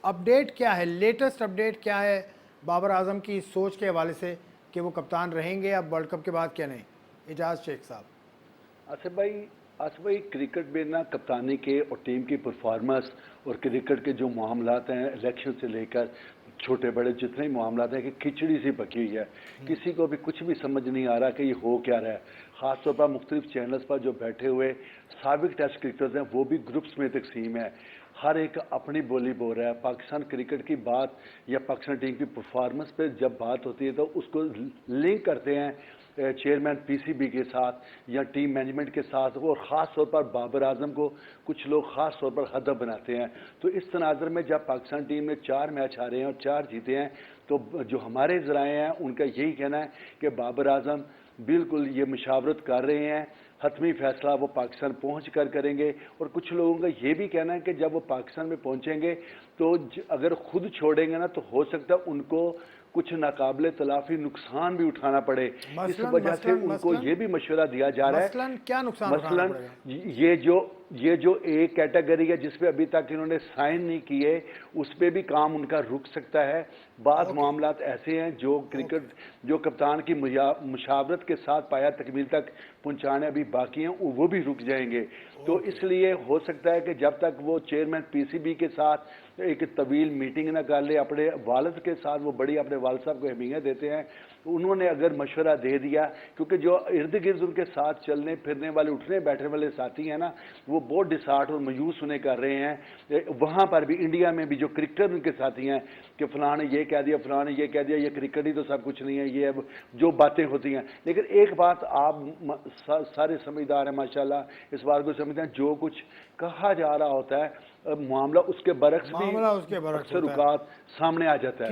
Update क्या है, latest update क्या है बाबर आजम की सोच के हवाले से कि वो कप्तान रहेंगे अब वर्ल्ड कप के बाद, क्या नहीं? एजाज शेख साहब। आसिफ भाई क्रिकेट में ना कप्तानी के और टीम की परफॉर्मेंस और क्रिकेट के जो मामलात हैं इलेक्शन से लेकर छोटे बड़े जितने मामलात हैं कि खिचड़ी सी पकी हुई है। किसी को भी कुछ भी समझ नहीं आ रहा कि ये हो क्या रहा है। ख़ासतौर पर मुख्तलिफ चैनल्स पर जो बैठे हुए साबिक टेस्ट क्रिकेटर्स हैं वो भी ग्रुप्स में तकसीम है। हर एक अपनी बोली बोल रहा है। पाकिस्तान क्रिकेट की बात या पाकिस्तान टीम की परफॉर्मेंस पे जब बात होती है तो उसको लिंक करते हैं चेयरमैन पीसीबी के साथ या टीम मैनेजमेंट के साथ, और ख़ास तौर पर बाबर आजम को कुछ लोग ख़ास तौर पर हदफ बनाते हैं। तो इस तनाज़र में जब पाकिस्तान टीम ने 4 मैच हारे हैं और 4 जीते हैं, तो जो हमारे ज़राए हैं उनका यही कहना है कि बाबर आजम बिल्कुल ये मशावरत कर रहे हैं, हतमी फैसला वो पाकिस्तान पहुंच कर करेंगे। और कुछ लोगों का ये भी कहना है कि जब वो पाकिस्तान में पहुंचेंगे तो अगर खुद छोड़ेंगे ना तो हो सकता है उनको कुछ नाकाबिले तलाफी नुकसान भी उठाना पड़े। इस मसलन वजह से मसलन उनको मसलन ये भी मशवरा दिया जा रहा है। मसलन क्या नुकसान उठाना मसलन पड़ेगा? ये जो एक कैटेगरी है जिस पे अभी तक इन्होंने साइन नहीं किए, उस पर भी काम उनका रुक सकता है। बाद मामलात ऐसे हैं जो क्रिकेट जो कप्तान की मुशावरत के साथ पाया तकमील तक पहुंचाने अभी बाकी हैं, वो भी रुक जाएंगे। तो इसलिए हो सकता है कि जब तक वो चेयरमैन पीसीबी के साथ एक तवील मीटिंग ना कर ले, अपने वालिद के साथ वो बड़ी अपने वालिद साहब को अहमियत देते हैं, तो उन्होंने अगर मशवरा दे दिया, क्योंकि जो इर्द गिर्द उनके साथ चलने फिरने वाले उठने बैठने वाले साथी हैं ना, वो बहुत डिसार्ट और मायूस होने कर रहे हैं। वहाँ पर भी इंडिया में भी जो क्रिकेटर उनके साथी हैं कि फलां ने ये कह दिया, फलां ने ये कह दिया, ये क्रिकेट ही तो सब कुछ नहीं है, ये अब जो बातें होती हैं। लेकिन एक बात आप सारे समझदार हैं माशाल्लाह, इस बात को समझते हैं, जो कुछ कहा जा रहा होता है मामला उसके बरक्स भी मामला उसके बरक्स अक्सर होता है। औकात सामने आ जाता है।